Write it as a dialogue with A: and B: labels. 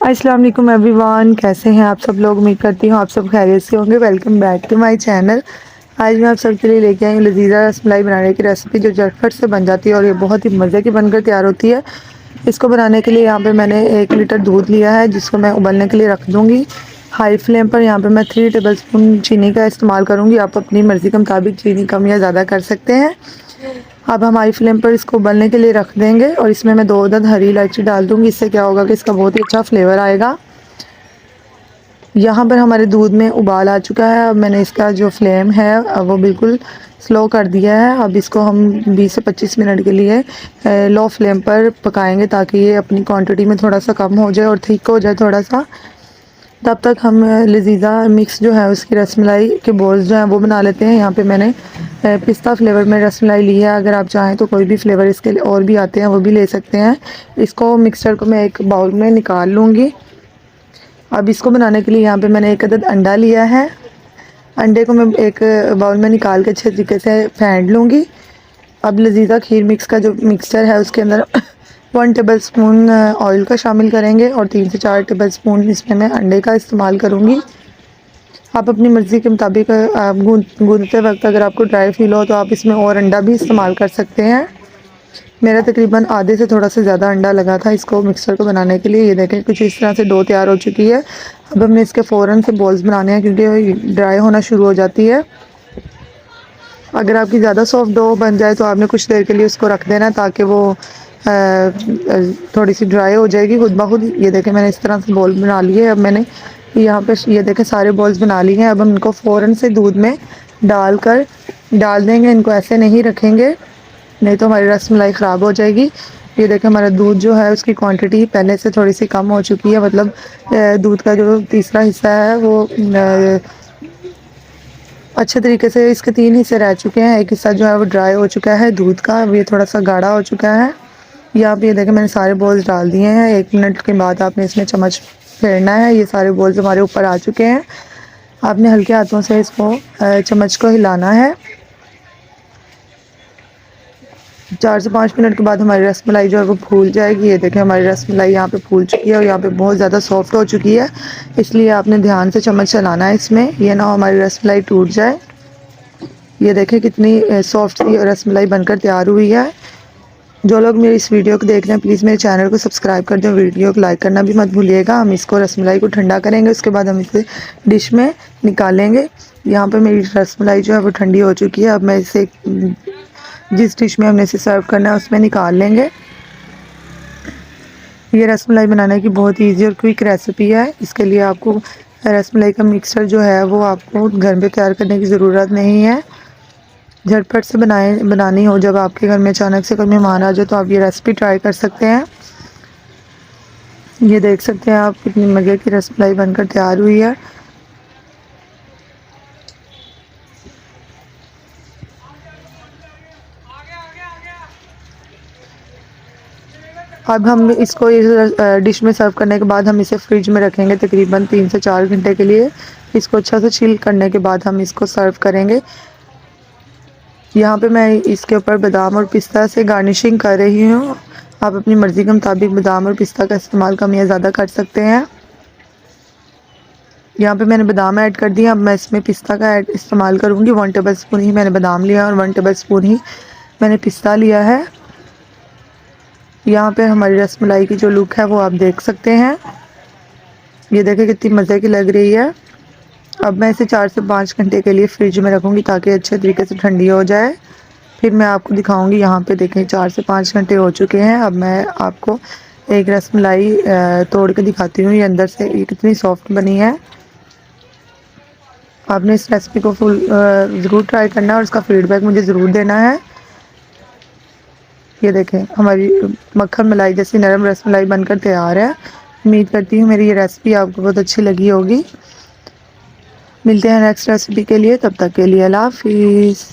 A: अस्सलाम वालेकुम एवरीवन, कैसे हैं आप सब लोग। उम्मीद करती हूँ आप सब खैरियत से होंगे। Welcome back to my channel. आज मैं आप सबके लिए लेके आई हूँ लजीजा रसमलाई बनाने की रेसिपी, जो झटपट से बन जाती है और ये बहुत ही मज़े की बनकर तैयार होती है। इसको बनाने के लिए यहाँ पे मैंने 1 लीटर दूध लिया है, जिसको मैं उबलने के लिए रख दूँगी हाई फ्लेम पर। यहाँ पर मैं 3 टेबलस्पून चीनी का इस्तेमाल करूँगी। आप अपनी मर्ज़ी के मुताबिक चीनी कम या ज़्यादा कर सकते हैं। अब हम हाई फ्लेम पर इसको उबलने के लिए रख देंगे और इसमें मैं 2 अदद हरी इलायची डाल दूँगी। इससे क्या होगा कि इसका बहुत ही अच्छा फ्लेवर आएगा। यहाँ पर हमारे दूध में उबाल आ चुका है। अब मैंने इसका जो फ्लेम है वो बिल्कुल स्लो कर दिया है। अब इसको हम 20 से 25 मिनट के लिए लो फ्लेम पर पकाएंगे, ताकि ये अपनी क्वांटिटी में थोड़ा सा कम हो जाए और थिक हो जाए थोड़ा सा। तब तक हम लजीजा मिक्स जो है उसकी रसमलाई के बॉल्स जो हैं वो बना लेते हैं। यहाँ पे मैंने पिस्ता फ्लेवर में रसमलाई ली है। अगर आप चाहें तो कोई भी फ्लेवर इसके लिए और भी आते हैं वो भी ले सकते हैं। इसको मिक्सचर को मैं एक बाउल में निकाल लूँगी। अब इसको बनाने के लिए यहाँ पे मैंने 1 अदद अंडा लिया है। अंडे को मैं एक बाउल में निकाल के अच्छे तरीके से फेंट लूँगी। अब लजीजा खीर मिक्स का जो मिक्सचर है उसके अंदर 1 टेबलस्पून ऑयल का शामिल करेंगे और 3 से 4 टेबलस्पून इसमें मैं अंडे का इस्तेमाल करूँगी। आप अपनी मर्ज़ी के मुताबिक आप गूंदते वक्त अगर आपको ड्राई फील हो तो आप इसमें और अंडा भी इस्तेमाल कर सकते हैं। मेरा तकरीबन आधे से थोड़ा सा ज़्यादा अंडा लगा था इसको मिक्सर को बनाने के लिए। ये देखें कुछ इस तरह से डो तैयार हो चुकी है। अब हमने इसके फ़ौरन से बॉल्स बनाने हैं, क्योंकि ड्राई होना शुरू हो जाती है। अगर आपकी ज़्यादा सॉफ्ट डो बन जाए तो आपने कुछ देर के लिए उसको रख देना, ताकि वो थोड़ी सी ड्राई हो जाएगी खुद ब खुद। ये देखें मैंने इस तरह से बॉल बना लिए। अब मैंने यहाँ पे ये देखें सारे बॉल्स बना लिए हैं। अब हम इनको फ़ौरन से दूध में डाल देंगे। इनको ऐसे नहीं रखेंगे, नहीं तो हमारी रसमलाई ख़राब हो जाएगी। ये देखें हमारा दूध जो है उसकी क्वांटिटी पहले से थोड़ी सी कम हो चुकी है। मतलब दूध का जो तीसरा हिस्सा है वो अच्छे तरीके से इसके 3 हिस्से रह चुके हैं। एक हिस्सा जो है वो ड्राई हो चुका है दूध का, अब ये थोड़ा सा गाढ़ा हो चुका है। यहाँ पे ये देखें मैंने सारे बॉल्स डाल दिए हैं। 1 मिनट के बाद आपने इसमें चम्मच फेरना है। ये सारे बॉल्स हमारे ऊपर आ चुके हैं। आपने हल्के हाथों से इसको चम्मच को हिलाना है। 4 से 5 मिनट के बाद हमारी रसमलाई जो है वो फूल जाएगी। ये देखें हमारी रसमलाई यहाँ पे फूल चुकी है और यहाँ पे बहुत ज़्यादा सॉफ्ट हो चुकी है। इसलिए आपने ध्यान से चम्मच चलाना है इसमें, ये ना हो हमारी रसमलाई टूट जाए। ये देखें कितनी सॉफ्ट सी रसमलाई बनकर तैयार हुई है। जो लोग मेरी इस वीडियो को देख रहे हैं प्लीज़ मेरे चैनल को सब्सक्राइब कर दें, वीडियो को लाइक करना भी मत भूलिएगा। हम इसको रसमलाई को ठंडा करेंगे, उसके बाद हम इसे डिश में निकालेंगे। यहाँ पे मेरी रसमलाई जो है वो ठंडी हो चुकी है। अब मैं इसे जिस डिश में हमने इसे सर्व करना है उसमें निकाल लेंगे। ये रसमलाई बनाने की बहुत ही ईजी और क्विक रेसिपी है। इसके लिए आपको रसमलाई का मिक्सचर जो है वो आपको घर में तैयार करने की ज़रूरत नहीं है। झटपट से बनानी हो जब आपके घर में अचानक से कोई मेहमान आ जाए तो आप ये रेसिपी ट्राई कर सकते हैं। ये देख सकते हैं आप कितनी मज़े की रसमलाई बनकर तैयार हुई है। अब हम इसको इस डिश में सर्व करने के बाद हम इसे फ्रिज में रखेंगे तकरीबन 3 से 4 घंटे के लिए। इसको अच्छा से चिल करने के बाद हम इसको सर्व करेंगे। यहाँ पे मैं इसके ऊपर बादाम और पिस्ता से गार्निशिंग कर रही हूँ। आप अपनी मर्ज़ी के मुताबिक बादाम और पिस्ता का इस्तेमाल कम या ज़्यादा कर सकते हैं। यहाँ पे मैंने बादाम ऐड कर दिया। अब मैं इसमें पिस्ता का इस्तेमाल करूँगी। 1 टेबलस्पून ही मैंने बादाम लिया और 1 टेबलस्पून ही मैंने पिस्ता लिया है। यहाँ पे हमारी रसमलाई की जो लुक है वो आप देख सकते हैं। ये देखें कितनी मज़े की लग रही है। अब मैं इसे 4 से 5 घंटे के लिए फ्रिज में रखूँगी, ताकि अच्छे तरीके से ठंडी हो जाए। फिर मैं आपको दिखाऊंगी। यहाँ पे देखें 4 से 5 घंटे हो चुके हैं। अब मैं आपको एक रसमलाई तोड़ के दिखाती हूँ। ये अंदर से ये कितनी सॉफ्ट बनी है। आपने इस रेसिपी को फुल ज़रूर ट्राई करना है और उसका फीडबैक मुझे ज़रूर देना है। ये देखें हमारी मक्खन मलाई जैसी नरम रसमलाई बनकर तैयार है। उम्मीद करती हूँ मेरी ये रेसिपी आपको बहुत अच्छी लगी होगी। मिलते हैं नेक्स्ट रेसिपी के लिए, तब तक के लिए अल्लाह हाफिज़।